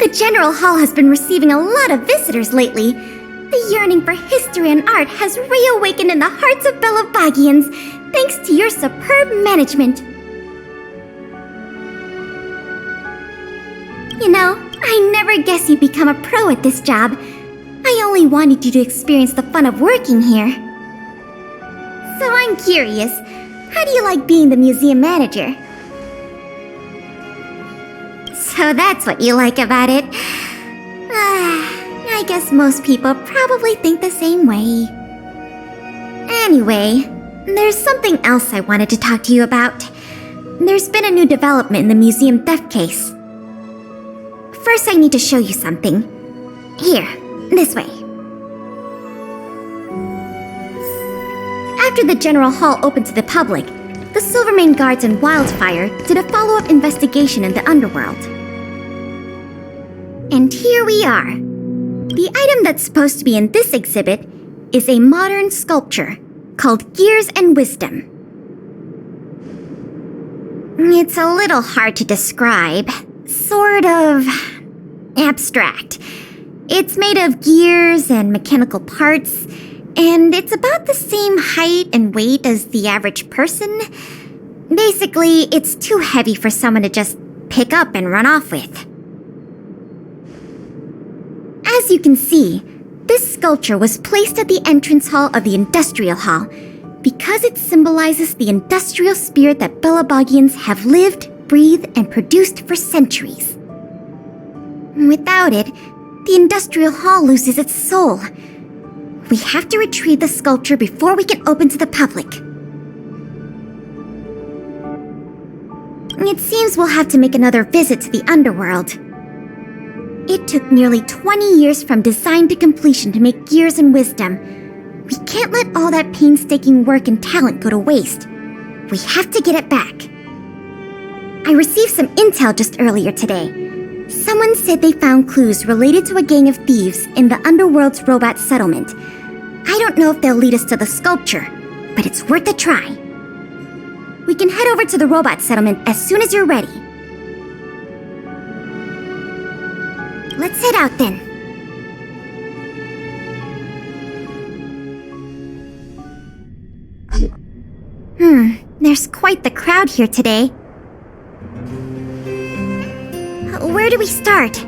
The General Hall has been receiving a lot of visitors lately. The yearning for history and art has reawakened in the hearts of Belabagians, thanks to your superb management. You know, I never guessed you'd become a pro at this job. I only wanted you to experience the fun of working here. So I'm curious, how do you like being the museum manager? So that's what you like about it. I guess most people probably think the same way. Anyway, there's something else I wanted to talk to you about. There's been a new development in the museum theft case. First, I need to show you something. Here, this way. After the General Hall opened to the public, the Silvermane Guards and Wildfire did a follow-up investigation in the underworld. And here we are. The item that's supposed to be in this exhibit is a modern sculpture called Gears and Wisdom. It's a little hard to describe. Sort of abstract. It's made of gears and mechanical parts, and it's about the same height and weight as the average person. Basically, it's too heavy for someone to just pick up and run off with. As you can see, this sculpture was placed at the entrance hall of the Industrial Hall because it symbolizes the industrial spirit that Belabagians have lived, breathed, and produced for centuries. Without it, the Industrial Hall loses its soul. We have to retrieve the sculpture before we can open to the public. It seems we'll have to make another visit to the underworld. It took nearly 20 years from design to completion to make Gears and Wisdom. We can't let all that painstaking work and talent go to waste. We have to get it back. I received some intel just earlier today. Someone said they found clues related to a gang of thieves in the underworld's robot settlement. I don't know if they'll lead us to the sculpture, but it's worth a try. We can head over to the robot settlement as soon as you're ready. Let's head out then. There's quite the crowd here today. Where do we start?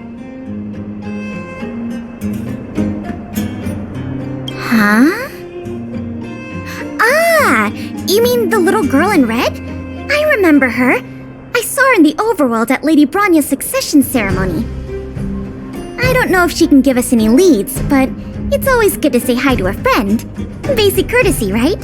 Huh? Ah! You mean the little girl in red? I remember her. I saw her in the overworld at Lady Branya's succession ceremony. I don't know if she can give us any leads, but it's always good to say hi to a friend. Basic courtesy, right?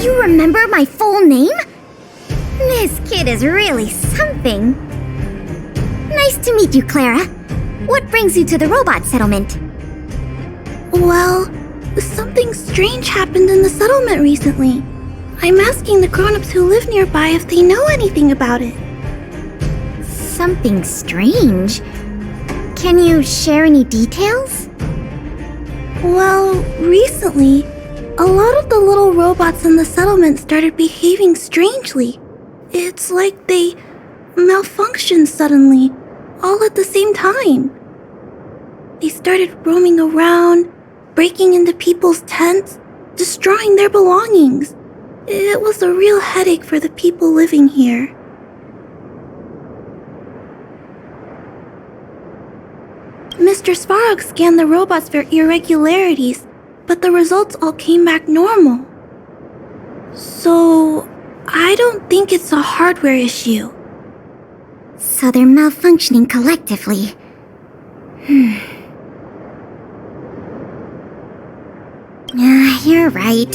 You remember my full name? This kid is really something. Nice to meet you, Clara. What brings you to the robot settlement? Well, something strange happened in the settlement recently. I'm asking the grown-ups who live nearby if they know anything about it. Something strange? Can you share any details? Well, recently, a lot of the little robots in the settlement started behaving strangely. It's like they malfunctioned suddenly, all at the same time. They started roaming around, breaking into people's tents, destroying their belongings. It was a real headache for the people living here. Mr. Svarog scanned the robots for irregularities, but the results all came back normal. So, I don't think it's a hardware issue. So they're malfunctioning collectively. You're right.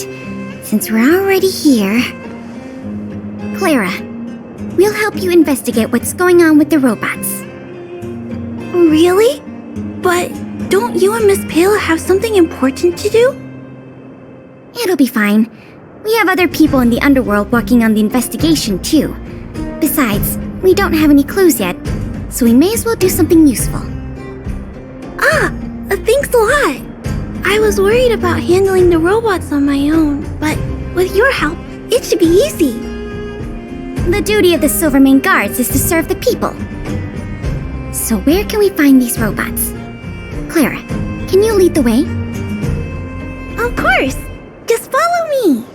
Since we're already here... Clara, we'll help you investigate what's going on with the robots. Really? But don't you and Miss Pale have something important to do? It'll be fine. We have other people in the underworld working on the investigation, too. Besides, we don't have any clues yet, so we may as well do something useful. Thanks a lot. I was worried about handling the robots on my own, but with your help, it should be easy. The duty of the Silvermane Guards is to serve the people. So where can we find these robots? Clara, can you lead the way? Of course. Just follow me.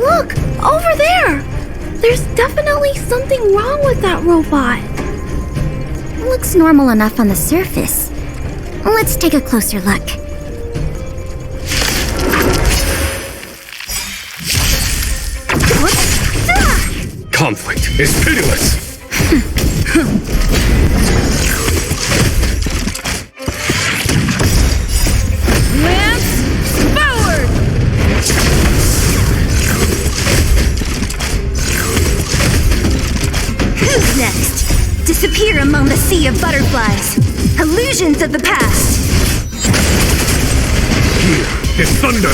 Look! Over there! There's definitely something wrong with that robot. Looks normal enough on the surface. Let's take a closer look. Conflict is pitiless! Lance forward! Who's next? Disappear among the sea of butterflies. Illusions of the past. Here is thunder!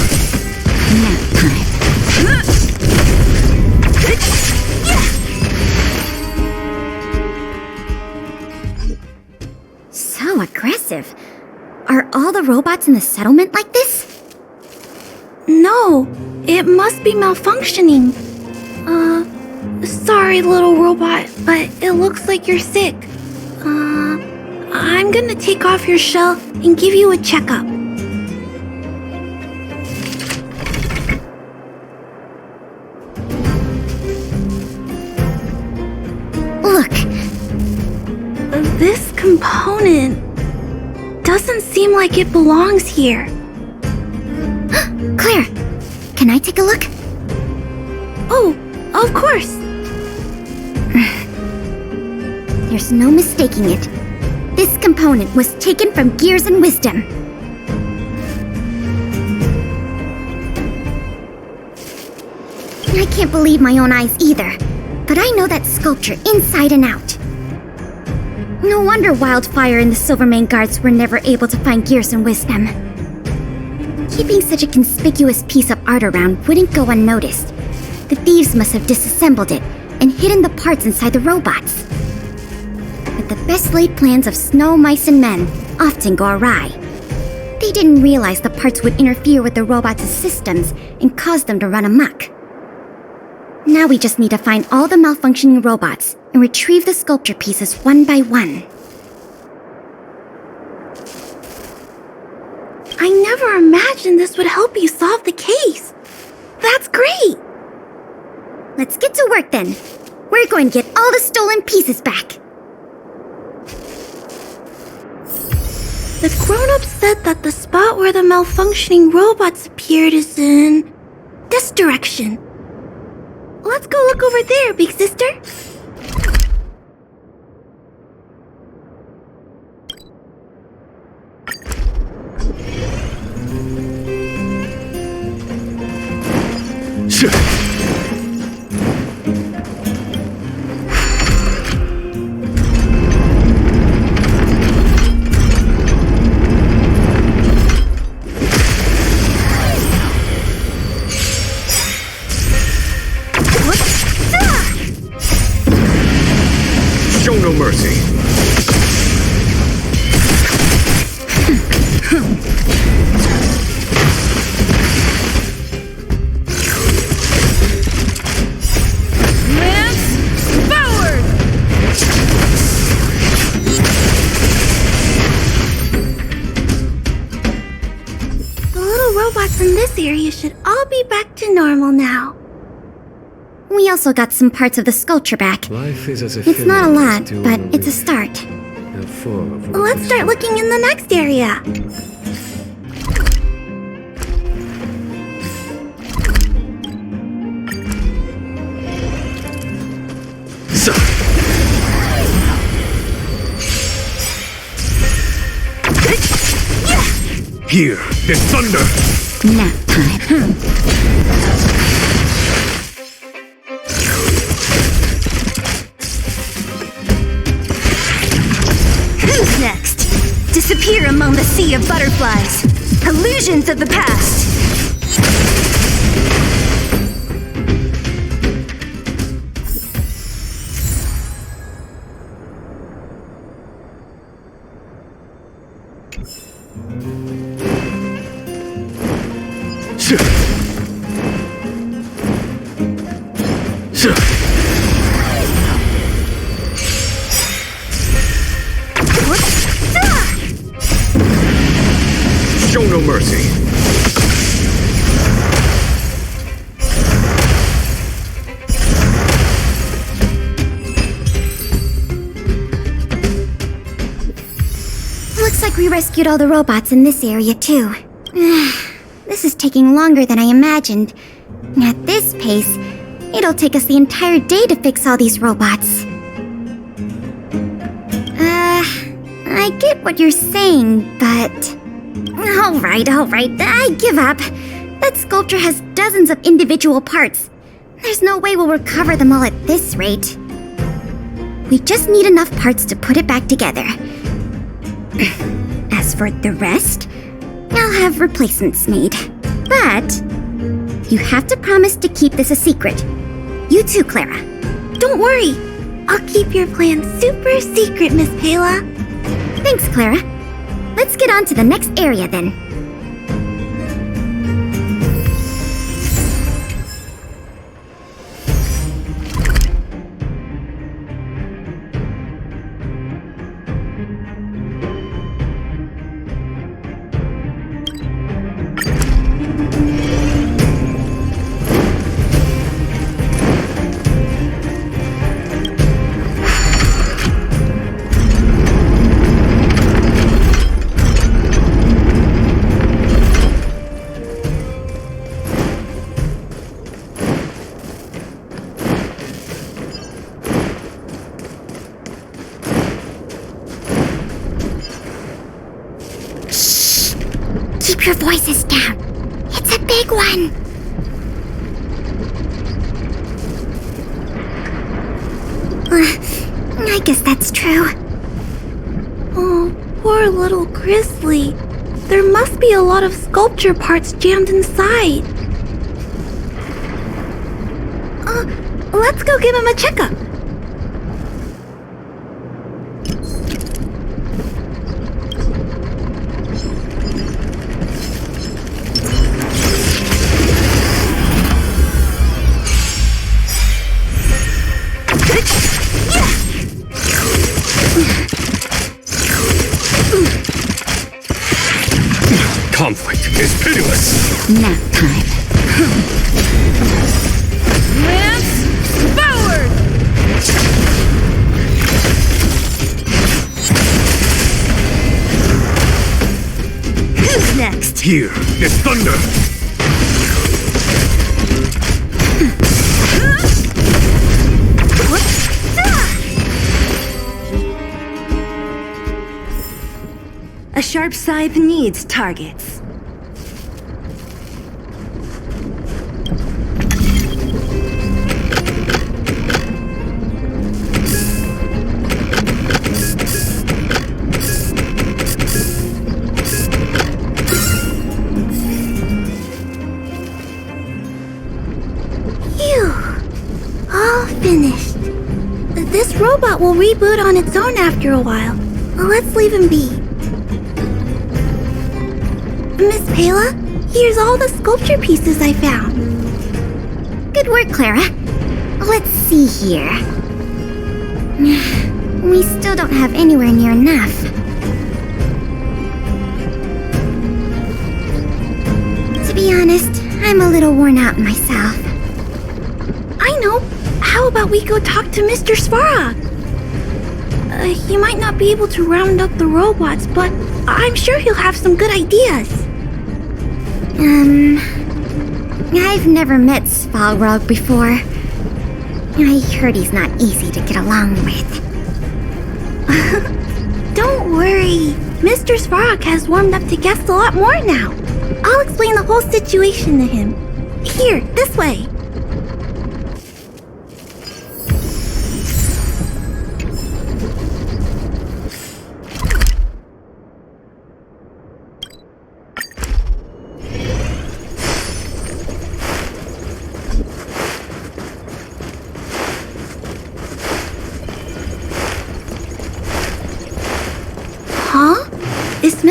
So aggressive. Are all the robots in the settlement like this? No, it must be malfunctioning. Sorry, little robot, but it looks like you're sick. I'm gonna take off your shell and give you a checkup. Look, This component doesn't seem like it belongs here. Claire, can I take a look? Oh, of course. There's no mistaking it. This component was taken from Gears and Wisdom. I can't believe my own eyes either, but I know that sculpture inside and out. No wonder Wildfire and the Silvermane Guards were never able to find Gears and Wisdom. Keeping such a conspicuous piece of art around wouldn't go unnoticed. The thieves must have disassembled it and hidden the parts inside the robots. But the best laid plans of snow, mice, and men often go awry. They didn't realize the parts would interfere with the robots' systems and cause them to run amok. Now we just need to find all the malfunctioning robots and retrieve the sculpture pieces one by one. I never imagined this would help you solve the case. That's great. Let's get to work then. We're going to get all the stolen pieces back. The grown-ups said that the spot where the malfunctioning robots appeared is in this direction. Let's go look over there, big sister. Show no mercy! Lance forward! The little robots in this area should all be back to normal now. We also got some parts of the sculpture back. Life is as a It's not a film lot, still but moving, it's a start. and full of Let's start looking in the next area. Here is thunder! Nap time. butterflies. Illusions of the past. Show no mercy. Looks like we rescued all the robots in this area, too. This is taking longer than I imagined. At this pace, it'll take us the entire day to fix all these robots. I get what you're saying, but... Alright, I give up. That sculpture has dozens of individual parts. There's no way we'll recover them all at this rate. We just need enough parts to put it back together. As for the rest, I'll have replacements made. But you have to promise to keep this a secret. You too, Clara. Don't worry. I'll keep your plan super secret, Miss Pela. Thanks, Clara. Let's get on to the next area then. Keep your voices down. It's a big one. I guess that's true. Oh, poor little Grizzly. There must be a lot of sculpture parts jammed inside. Let's go give him a checkup. Conflict is pitiless. Nap time. Lance forward! Who's next? Here is thunder. A sharp scythe needs targets. Phew. All finished. This robot will reboot on its own after a while. Let's leave him be. Miss Pela, here's all the sculpture pieces I found. Good work, Clara. Let's see here. We still don't have anywhere near enough. To be honest, I'm a little worn out myself. I know. How about we go talk to Mr. Svarog? He might not be able to round up the robots, but I'm sure he'll have some good ideas. I've never met Svarog before. I heard he's not easy to get along with. Don't worry. Mr. Svarog has warmed up to guests a lot more now. I'll explain the whole situation to him. Here, this way.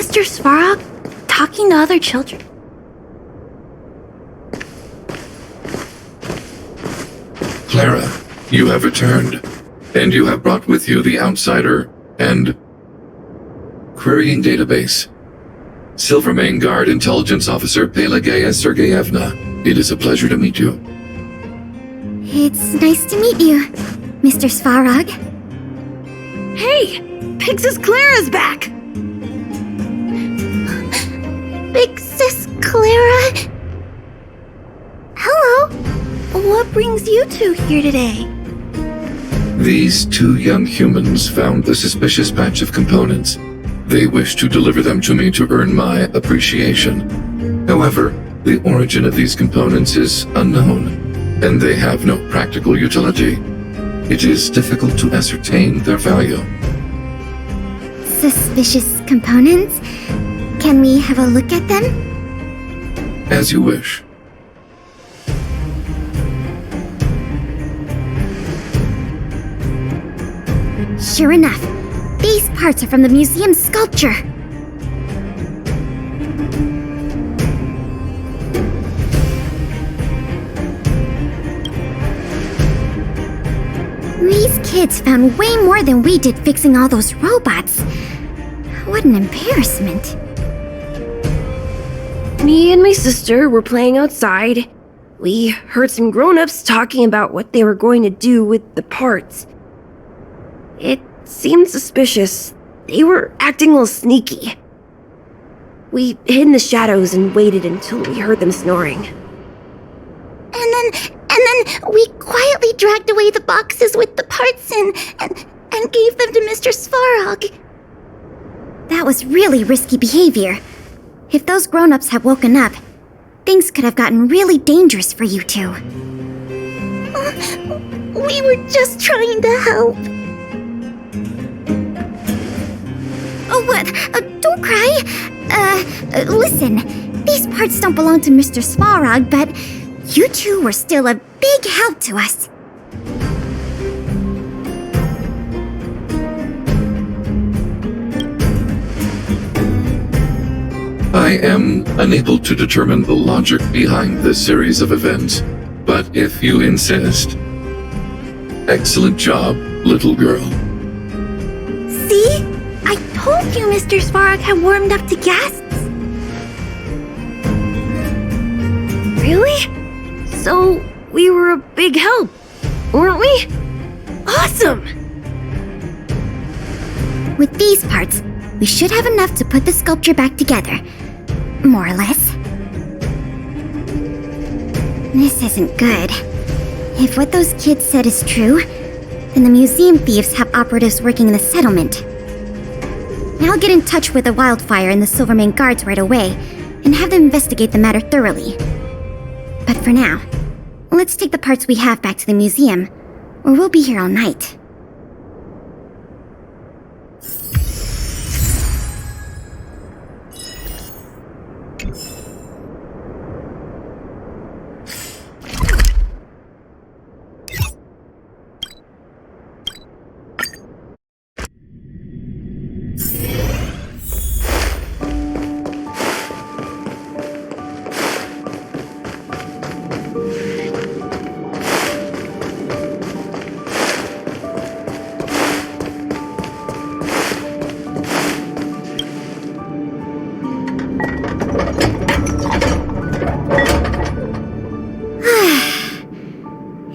Mr. Svarog talking to other children? Clara, you have returned, and you have brought with you the Outsider and Querying Database. Silvermane Guard Intelligence Officer Pelageya Sergeyevna, it is a pleasure to meet you. It's nice to meet you, Mr. Svarog. Hey! Pixis Clara's back! Big Sis Clara? Hello. What brings you two here today? These two young humans found the suspicious batch of components. They wish to deliver them to me to earn my appreciation. However, the origin of these components is unknown, and they have no practical utility. It is difficult to ascertain their value. Suspicious components? Can we have a look at them? As you wish. Sure enough, these parts are from the museum's sculpture. These kids found way more than we did fixing all those robots. What an embarrassment. Me and my sister were playing outside. We heard some grown-ups talking about what they were going to do with the parts. It seemed suspicious. They were acting a little sneaky. We hid in the shadows and waited until we heard them snoring. And then we quietly dragged away the boxes with the parts in and gave them to Mr. Svarog. That was really risky behavior. If those grown-ups had woken up, things could have gotten really dangerous for you two. We were just trying to help. Oh, what? Don't cry. Listen. These parts don't belong to Mr. Svarog, but you two were still a big help to us. I am unable to determine the logic behind this series of events, but if you insist. Excellent job, little girl. See? I told you Mr. Svarog had warmed up to guests. Really? So, we were a big help, weren't we? Awesome! With these parts, we should have enough to put the sculpture back together. More or less. This isn't good. If what those kids said is true, then the museum thieves have operatives working in the settlement. I'll get in touch with the Wildfire and the Silvermane guards right away, and have them investigate the matter thoroughly. But for now, let's take the parts we have back to the museum, or we'll be here all night.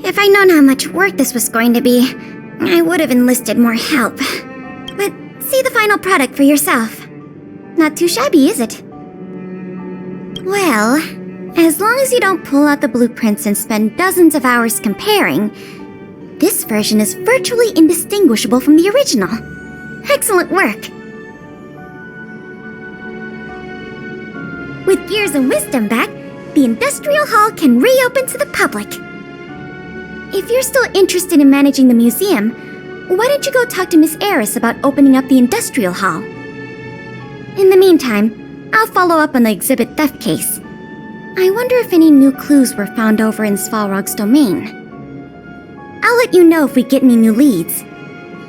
If I'd known how much work this was going to be, I would have enlisted more help. But see the final product for yourself. Not too shabby, is it? Well, as long as you don't pull out the blueprints and spend dozens of hours comparing, this version is virtually indistinguishable from the original. Excellent work! With Gears and Wisdom back, the Industrial Hall can reopen to the public. If you're still interested in managing the museum, why don't you go talk to Miss Eris about opening up the Industrial Hall? In the meantime, I'll follow up on the exhibit theft case. I wonder if any new clues were found over in Svarog's domain. I'll let you know if we get any new leads.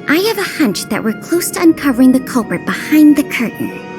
I have a hunch that we're close to uncovering the culprit behind the curtain.